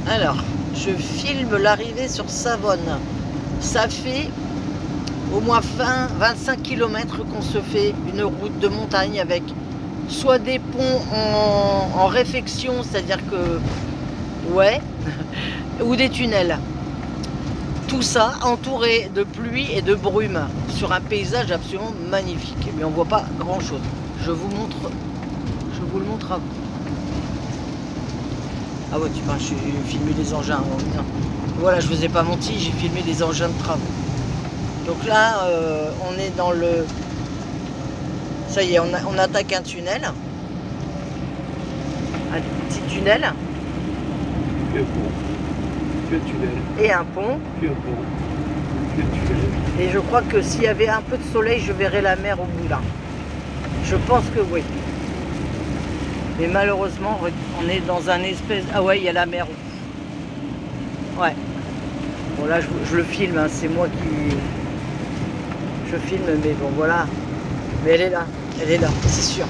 Alors, je filme l'arrivée sur Savone. Ça fait au moins 25 km qu'on se fait une route de montagne avec soit des ponts en réfection, c'est-à-dire que, ouais, ou des tunnels. Tout ça entouré de pluie et de brume sur un paysage absolument magnifique. Mais on voit pas grand-chose. Je vous le montre à vous. Ah ouais, tu vois, j'ai filmé les engins. Voilà, je vous ai pas menti, j'ai filmé les engins de travaux. Donc là, on est dans le... Ça y est, on attaque un tunnel. Un petit tunnel. Puis un pont, puis un tunnel, Et un pont. puis un pont, puis un tunnel. Et je crois que s'il y avait un peu de soleil, je verrais la mer au bout là. Je pense que oui. Mais malheureusement, on est dans un espèce... Ah ouais, il y a la mer. Ouais. Bon là, je le filme, hein, c'est moi qui... Je filme, mais bon voilà. Mais elle est là, c'est sûr.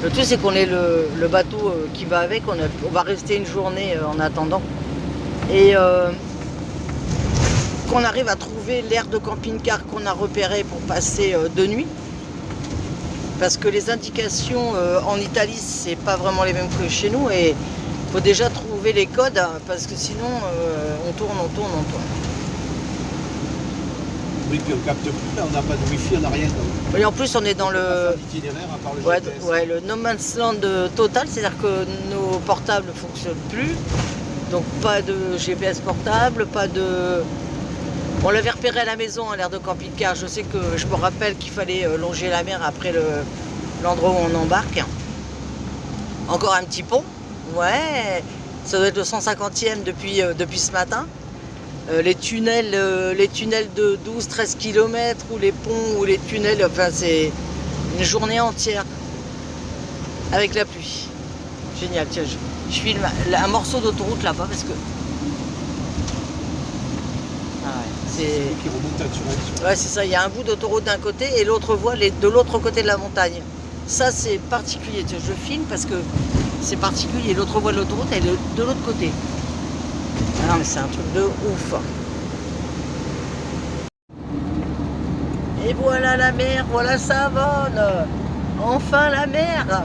Le truc, c'est qu'on est le bateau qui va avec. On va rester une journée en attendant. Et qu'on arrive à trouver l'aire de camping-car qu'on a repéré pour passer de nuit. Parce que les indications en Italie, c'est pas vraiment les mêmes que chez nous. Et il faut déjà trouver les codes, parce que sinon, on tourne. Oui, puis on capte plus, là, on n'a pas de wifi, on n'a rien. Et en plus, on est dans le... Itinéraire à part le Ouais, GPS. ouais, le no man's land total, c'est-à-dire que nos portables ne fonctionnent plus. Donc pas de GPS portable, pas de... On l'avait repéré à la maison, à l'aire de camping-car. Je sais que je me rappelle qu'il fallait longer la mer après l'endroit où on embarque. Encore un petit pont. Ouais, ça doit être le 150e depuis ce matin. Les tunnels de 12-13 km, ou les ponts, ou les tunnels, enfin c'est une journée entière avec la pluie. Génial, tiens, je filme un morceau d'autoroute là-bas parce que... Ah ouais, c'est... Qui remonte naturellement. Ouais, c'est ça, il y a un bout d'autoroute d'un côté et l'autre voie de l'autre côté de la montagne. Ça c'est particulier, je filme parce que c'est particulier, l'autre voie de l'autoroute elle est de l'autre côté. Ah non mais c'est un truc de ouf. Et voilà la mer, voilà Savone. Enfin la mer.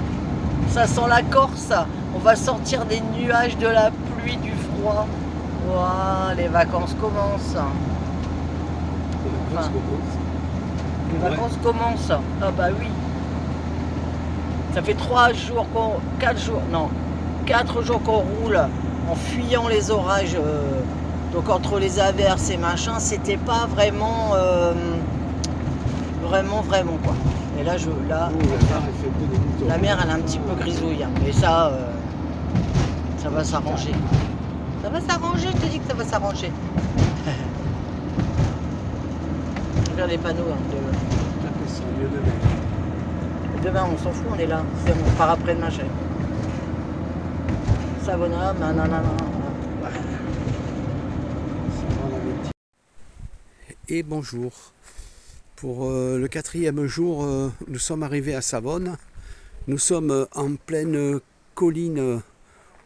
Ça sent la Corse. On va sortir des nuages, de la pluie, du froid. Waouh, les vacances commencent. Enfin, les vacances commencent. Ah bah oui. Ça fait 4 jours qu'on roule en fuyant les orages. Donc entre les averses et machin, c'était pas vraiment, vraiment quoi. Et là, la mer, elle est un petit peu grisouille. Mais ça, ça va s'arranger. Ça va s'arranger, je te dis que ça va s'arranger. Regarde les panneaux. Demain, on s'en fout, on est là. On part après-demain, chérie. Savona, nanana. Et bonjour. Pour le 4e jour, nous sommes arrivés à Savone. Nous sommes en pleine colline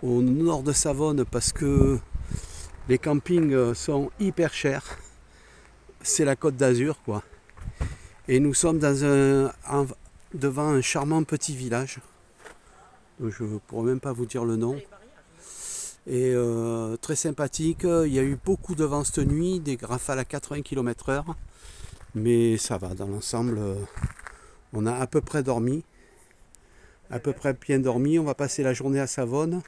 au nord de Savone parce que les campings sont hyper chers. C'est la Côte d'Azur quoi. Et nous sommes devant un charmant petit village. Je ne pourrais même pas vous dire le nom. Et très sympathique. Il y a eu beaucoup de vent cette nuit, des rafales à 80 km/h. Mais ça va, dans l'ensemble, on a à peu près dormi. À peu près bien dormi. On va passer la journée à Savone.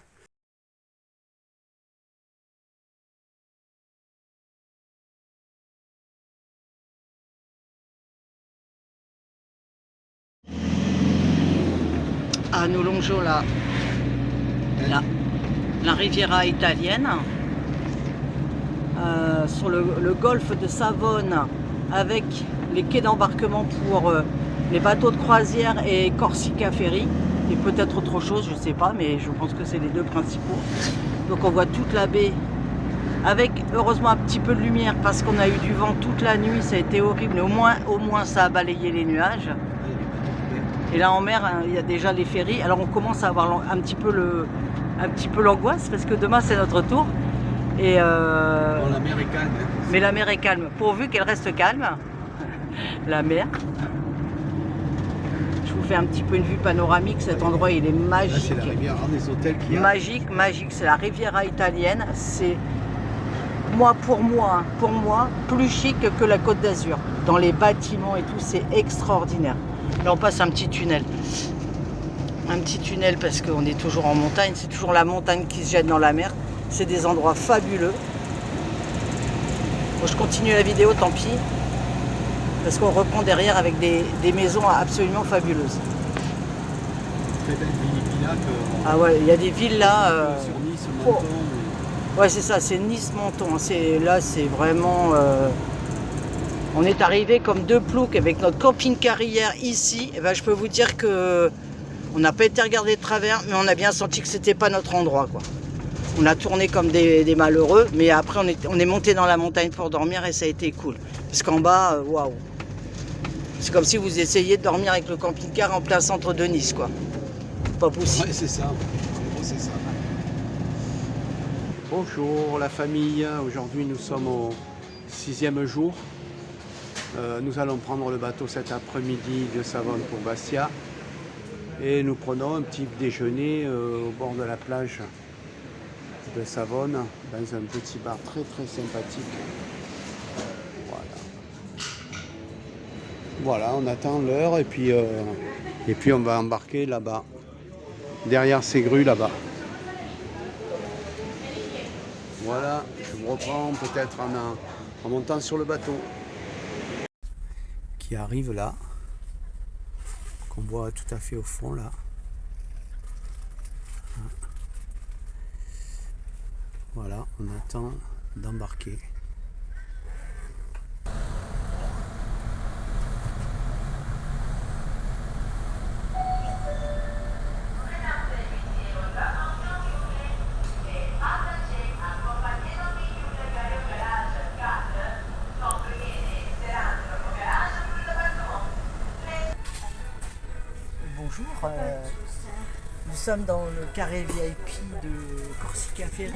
Ah, nous longeons la Riviera italienne sur le golfe de Savone avec les quais d'embarquement pour les bateaux de croisière et Corsica Ferry et peut-être autre chose, je sais pas, mais je pense que c'est les deux principaux. Donc on voit toute la baie avec heureusement un petit peu de lumière parce qu'on a eu du vent toute la nuit, ça a été horrible, mais au moins ça a balayé les nuages. Et là en mer, il y a déjà les ferries. Alors on commence à avoir un petit peu l'angoisse parce que demain c'est notre tour. Et Bon, la mer est calme. Hein. mais la mer est calme, pourvu qu'elle reste calme. La mer. Je vous fais un petit peu une vue panoramique. Cet endroit, il est Là, magique. c'est la rivière, hein, des hôtels qu'il y a. Magique, magique. C'est la Riviera italienne. C'est pour moi, plus chic que la Côte d'Azur. Dans les bâtiments et tout, c'est extraordinaire. Là, on passe un petit tunnel. Un petit tunnel parce qu'on est toujours en montagne. C'est toujours la montagne qui se jette dans la mer. C'est des endroits fabuleux. Bon, je continue la vidéo, tant pis. Parce qu'on reprend derrière avec des maisons absolument fabuleuses. Très belle villa que. Ah ouais, il y a des villes là. Sur Nice, Menton. Ouais, c'est ça, c'est Nice-Menton. Là, c'est vraiment. On est arrivé comme deux ploucs avec notre camping-car hier ici. Et ben, je peux vous dire que on n'a pas été regardé de travers, mais on a bien senti que c'était pas notre endroit, quoi. On a tourné comme des malheureux, mais après on est monté dans la montagne pour dormir et ça a été cool. Parce qu'en bas, waouh. C'est comme si vous essayiez de dormir avec le camping-car en plein centre de Nice, quoi. Pas possible. Ouais, c'est ça. En gros, c'est ça. Bonjour la famille, aujourd'hui nous sommes au 6e jour. Nous allons prendre le bateau cet après-midi de Savone pour Bastia et nous prenons un petit déjeuner au bord de la plage de Savone dans un petit bar très très sympathique. Voilà, on attend l'heure et puis on va embarquer là-bas, derrière ces grues là-bas. Voilà, je vous reprends peut-être en montant sur le bateau. Qui arrive là, qu'on voit tout à fait au fond là. Voilà, on attend d'embarquer. Bonjour, nous sommes dans le carré VIP de Corsica Ferry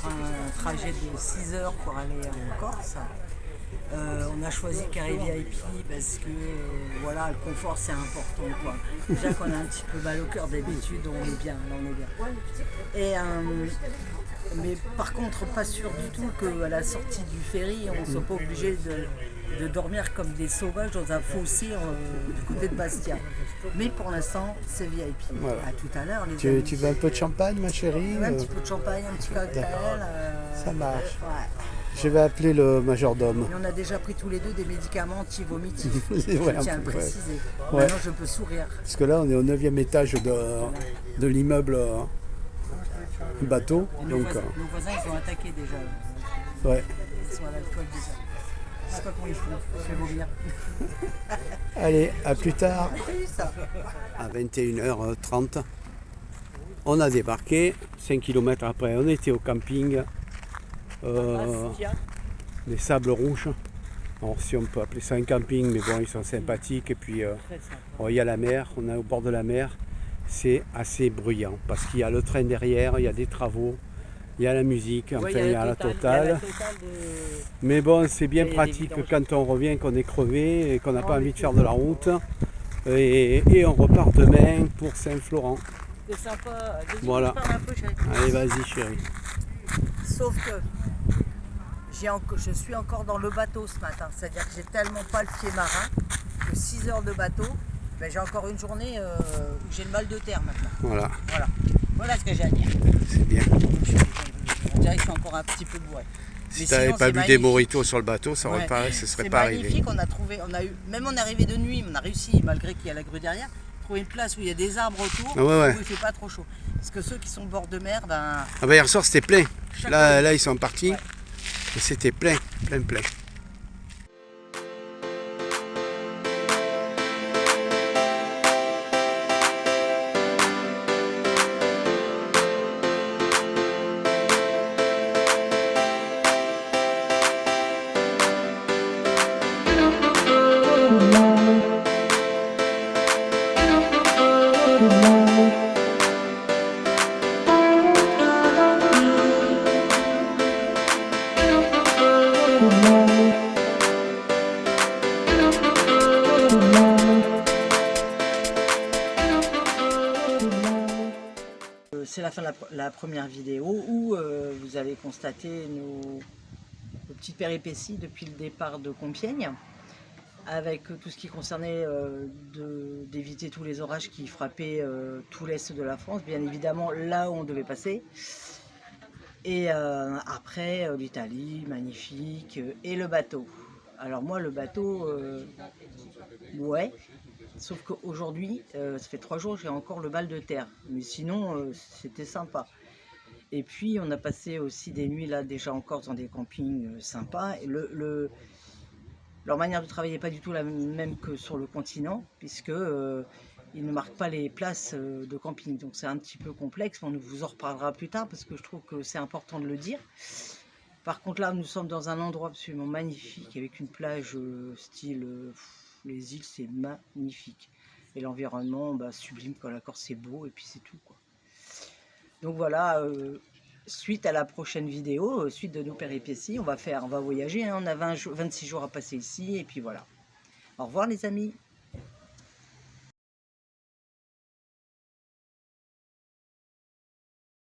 pour un trajet de 6 heures pour aller en Corse. On a choisi carré VIP parce que voilà, le confort c'est important, quoi. Déjà qu'on a un petit peu mal au cœur d'habitude, on est bien, là on est bien. Et, mais par contre, pas sûr du tout qu'à la sortie du ferry, on ne soit pas obligé de dormir comme des sauvages dans un fossé du côté de Bastia. Mais pour l'instant, c'est VIP. Voilà. À tout à l'heure, les Tu amis. veux un peu de champagne, ma chérie? Ouais, un petit peu de champagne, un petit cocktail. Ça marche. Ouais. Je vais appeler le majordome. Et on a déjà pris tous les deux des médicaments anti-vomitifs. C'est vrai, Je tiens à un le peu, ouais. préciser. Ouais. Maintenant, je peux sourire. Parce que là, on est au 9e étage de l'immeuble du bateau. Et nos Donc, voisins, ils sont attaqués déjà. ouais. Ils sont à l'alcool déjà. Je sais pas comment ils font. Je vais vomir. Allez, à plus tard. Ça. À 21h30, on a débarqué. 5 km après, on était au camping. Les Sables Rouges. Alors, si on peut appeler ça un camping, mais bon, ils sont sympathiques. Et puis, il y a la mer, on est au bord de la mer. C'est assez bruyant parce qu'il y a le train derrière, il y a des travaux, il y a la musique, enfin, il y a la totale. Mais bon, c'est bien pratique quand on revient, qu'on est crevé et qu'on n'a pas envie de faire de la route. Et on repart demain pour Saint-Florent. C'est sympa. Voilà. Un peu, chérie. Allez, vas-y, chérie. Sauf que je suis encore dans le bateau ce matin. C'est-à-dire que j'ai tellement pas le pied marin que 6 heures de bateau, ben j'ai encore une journée où j'ai le mal de terre maintenant. Voilà, Voilà ce que j'ai à dire. c'est bien. On dirait que je suis encore un petit peu bourré. Si Mais tu n'avais sinon, pas c'est bu des magnifique. mojitos sur le bateau, ça Ouais. ce serait C'est pas arrivé. magnifique, on a trouvé, même on est arrivé de nuit, on a réussi, malgré qu'il y a la grue derrière, trouver une place où il y a des arbres autour, Ah ouais, ouais. où il fait pas trop chaud. Parce que ceux qui sont au bord de mer, ben, Ah bah hier soir c'était plein. Chaque Là ils sont partis. Ouais. Et c'était plein. c'est la fin de la première vidéo où vous allez constater nos petites péripéties depuis le départ de Compiègne, avec tout ce qui concernait d'éviter tous les orages qui frappaient tout l'est de la France, bien évidemment là où on devait passer. Et après, l'Italie, magnifique, et le bateau. Alors moi, le bateau, ouais, sauf qu'aujourd'hui, ça fait 3 jours, j'ai encore le mal de terre. Mais sinon, c'était sympa. Et puis, on a passé aussi des nuits, là, déjà encore dans des campings sympas. Et leur manière de travailler n'est pas du tout la même que sur le continent, puisque ils ne marquent pas les places de camping. Donc c'est un petit peu complexe, on vous en reparlera plus tard, parce que je trouve que c'est important de le dire. Par contre là, nous sommes dans un endroit absolument magnifique, avec une plage style les îles, c'est magnifique. Et l'environnement, bah, sublime, quand la Corse c'est beau, et puis c'est tout, quoi. Donc voilà, suite à la prochaine vidéo, suite de nos péripéties, on va voyager, hein, on a 26 jours à passer ici, et puis voilà. Au revoir les amis.